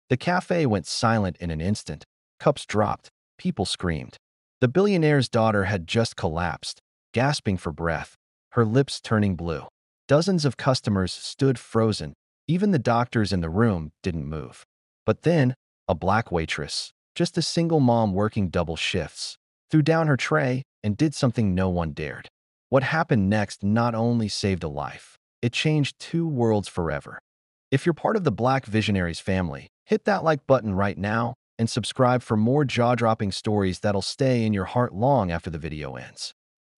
The cafe went silent in an instant. Cups dropped. People screamed. The billionaire's daughter had just collapsed, gasping for breath, her lips turning blue. Dozens of customers stood frozen. Even the doctors in the room didn't move. But then, a black waitress, just a single mom working double shifts, threw down her tray and did something no one dared. What happened next not only saved a life, it changed two worlds forever. If you're part of the Black Visionaries family, hit that like button right now and subscribe for more jaw-dropping stories that'll stay in your heart long after the video ends.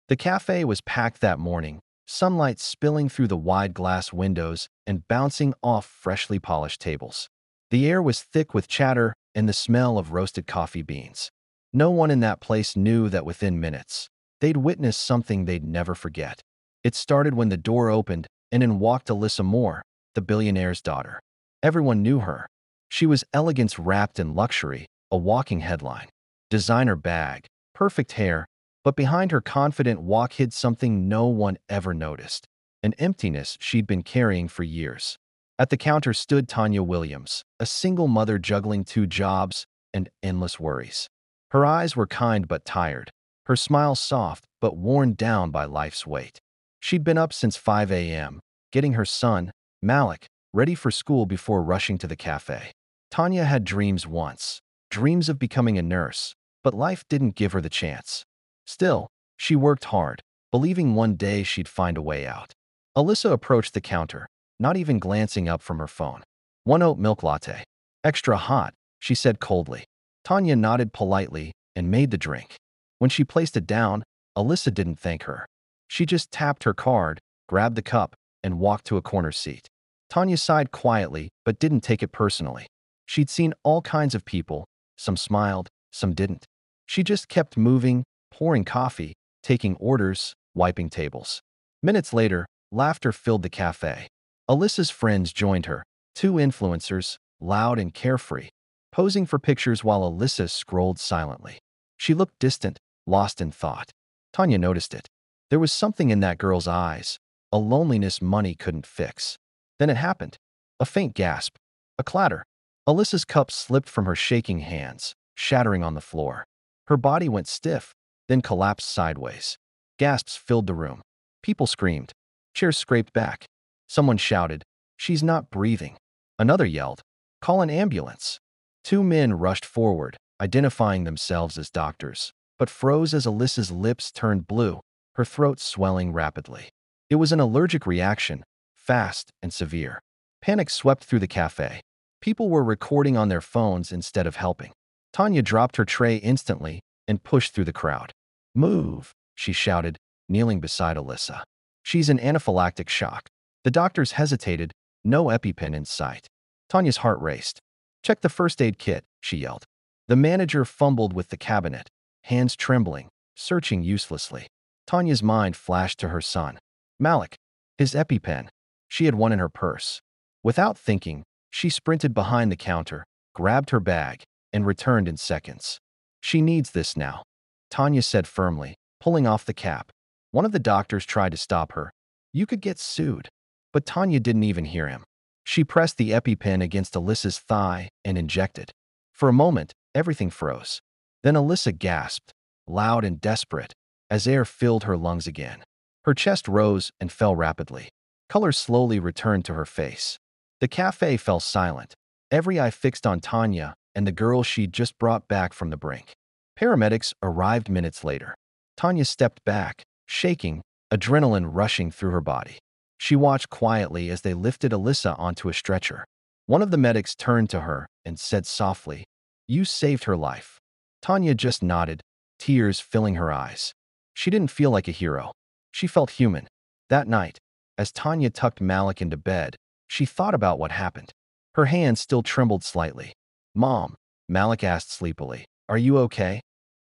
The cafe was packed that morning, sunlight spilling through the wide glass windows and bouncing off freshly polished tables. The air was thick with chatter and the smell of roasted coffee beans. No one in that place knew that within minutes, they'd witnessed something they'd never forget. It started when the door opened and in walked Alyssa Moore, the billionaire's daughter. Everyone knew her. She was elegance wrapped in luxury, a walking headline. Designer bag, perfect hair, but behind her confident walk hid something no one ever noticed, an emptiness she'd been carrying for years. At the counter stood Tanya Williams, a single mother juggling two jobs and endless worries. Her eyes were kind but tired, her smile soft but worn down by life's weight. She'd been up since 5 a.m., getting her son, Malik, ready for school before rushing to the cafe. Tanya had dreams once, dreams of becoming a nurse, but life didn't give her the chance. Still, she worked hard, believing one day she'd find a way out. Alyssa approached the counter, not even glancing up from her phone. "One oat milk latte. Extra hot," she said coldly. Tanya nodded politely and made the drink. When she placed it down, Alyssa didn't thank her. She just tapped her card, grabbed the cup, and walked to a corner seat. Tanya sighed quietly but didn't take it personally. She'd seen all kinds of people, some smiled, some didn't. She just kept moving, pouring coffee, taking orders, wiping tables. Minutes later, laughter filled the cafe. Alyssa's friends joined her, two influencers, loud and carefree, posing for pictures while Alyssa scrolled silently. She looked distant, lost in thought. Tanya noticed it. There was something in that girl's eyes, a loneliness money couldn't fix. Then it happened. A faint gasp, a clatter. Alyssa's cup slipped from her shaking hands, shattering on the floor. Her body went stiff, then collapsed sideways. Gasps filled the room. People screamed. Chairs scraped back. Someone shouted, "She's not breathing." Another yelled, "Call an ambulance." Two men rushed forward, identifying themselves as doctors, but froze as Alyssa's lips turned blue, her throat swelling rapidly. It was an allergic reaction, fast and severe. Panic swept through the cafe. People were recording on their phones instead of helping. Tanya dropped her tray instantly and pushed through the crowd. "Move," she shouted, kneeling beside Alyssa. "She's in anaphylactic shock." The doctors hesitated, no EpiPen in sight. Tanya's heart raced. "Check the first aid kit," she yelled. The manager fumbled with the cabinet, hands trembling, searching uselessly. Tanya's mind flashed to her son. Malik, his EpiPen. She had one in her purse. Without thinking, she sprinted behind the counter, grabbed her bag, and returned in seconds. "She needs this now," Tanya said firmly, pulling off the cap. One of the doctors tried to stop her. "You could get sued." But Tanya didn't even hear him. She pressed the EpiPen against Alyssa's thigh and injected. For a moment, everything froze. Then Alyssa gasped, loud and desperate, as air filled her lungs again. Her chest rose and fell rapidly. Color slowly returned to her face. The cafe fell silent, every eye fixed on Tanya and the girl she'd just brought back from the brink. Paramedics arrived minutes later. Tanya stepped back, shaking, adrenaline rushing through her body. She watched quietly as they lifted Alyssa onto a stretcher. One of the medics turned to her and said softly, "You saved her life." Tanya just nodded, tears filling her eyes. She didn't feel like a hero. She felt human. That night, as Tanya tucked Malik into bed, she thought about what happened. Her hand still trembled slightly. "Mom," Malik asked sleepily, "are you okay?"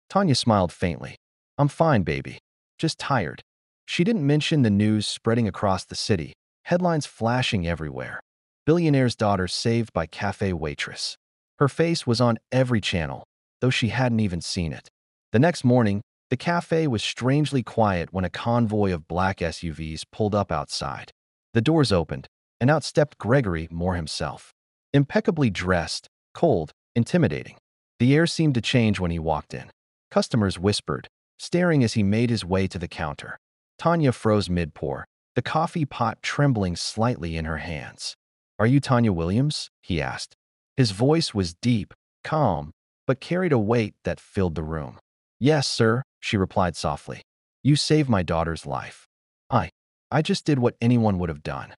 Tanya smiled faintly. "I'm fine, baby. Just tired." She didn't mention the news spreading across the city, headlines flashing everywhere. Billionaire's daughter saved by Café waitress. Her face was on every channel, though she hadn't even seen it. The next morning, the cafe was strangely quiet when a convoy of black SUVs pulled up outside. The doors opened, and out stepped Gregory Moore himself. Impeccably dressed, cold, intimidating. The air seemed to change when he walked in. Customers whispered, staring as he made his way to the counter. Tanya froze mid-pour, the coffee pot trembling slightly in her hands. "Are you Tanya Williams?" he asked. His voice was deep, calm, but carried a weight that filled the room. "Yes, sir," she replied softly. "You saved my daughter's life." I, I just did what anyone would have done."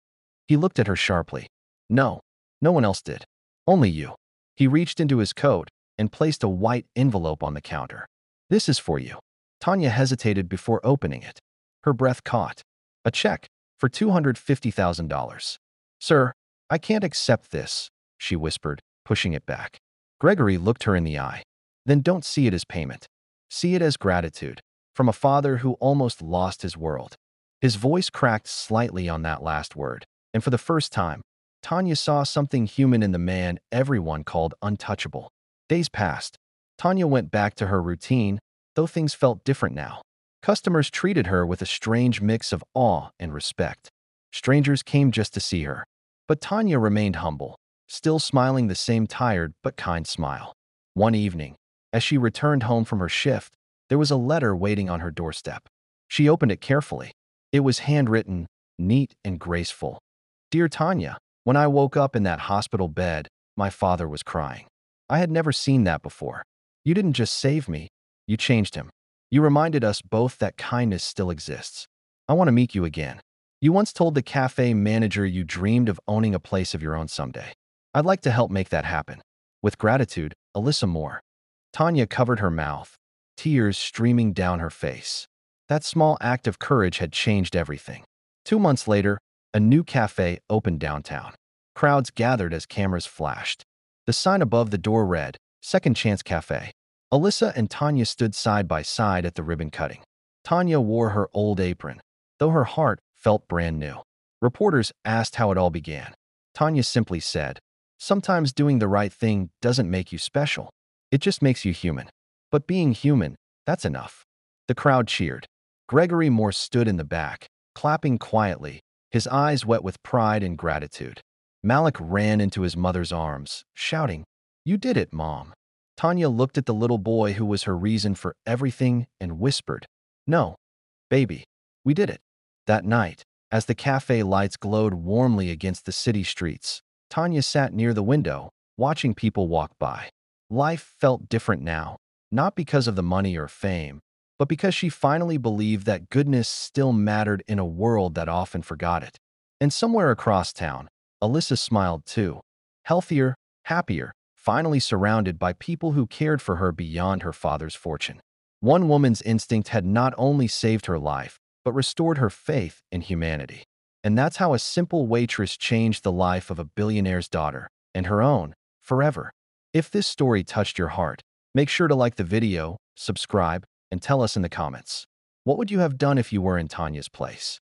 He looked at her sharply. "No, no one else did. Only you." He reached into his coat and placed a white envelope on the counter. "This is for you." Tanya hesitated before opening it. Her breath caught. A check for $250,000. "Sir, I can't accept this," she whispered, pushing it back. Gregory looked her in the eye. "Then don't see it as payment. See it as gratitude from a father who almost lost his world." His voice cracked slightly on that last word, and for the first time, Tanya saw something human in the man everyone called untouchable. Days passed. Tanya went back to her routine, though things felt different now. Customers treated her with a strange mix of awe and respect. Strangers came just to see her. But Tanya remained humble, still smiling the same tired but kind smile. One evening, as she returned home from her shift, there was a letter waiting on her doorstep. She opened it carefully. It was handwritten, neat and graceful. "Dear Tanya, when I woke up in that hospital bed, my father was crying. I had never seen that before. You didn't just save me, you changed him. You reminded us both that kindness still exists. I want to meet you again. You once told the cafe manager you dreamed of owning a place of your own someday. I'd like to help make that happen. With gratitude, Alyssa Moore." Tanya covered her mouth, tears streaming down her face. That small act of courage had changed everything. 2 months later, a new cafe opened downtown. Crowds gathered as cameras flashed. The sign above the door read, "Second Chance Cafe." Alyssa and Tanya stood side by side at the ribbon cutting. Tanya wore her old apron, though her heart felt brand new. Reporters asked how it all began. Tanya simply said, "Sometimes doing the right thing doesn't make you special. It just makes you human. But being human, that's enough." The crowd cheered. Gregory Moore stood in the back, clapping quietly, his eyes wet with pride and gratitude. Malik ran into his mother's arms, shouting, "You did it, Mom." Tanya looked at the little boy who was her reason for everything and whispered, "No, baby, we did it." That night, as the cafe lights glowed warmly against the city streets, Tanya sat near the window, watching people walk by. Life felt different now, not because of the money or fame, but because she finally believed that goodness still mattered in a world that often forgot it. And somewhere across town, Alyssa smiled too. Healthier, happier, finally surrounded by people who cared for her beyond her father's fortune. One woman's instinct had not only saved her life, but restored her faith in humanity. And that's how a simple waitress changed the life of a billionaire's daughter, and her own, forever. If this story touched your heart, make sure to like the video, subscribe, and tell us in the comments. What would you have done if you were in Tanya's place?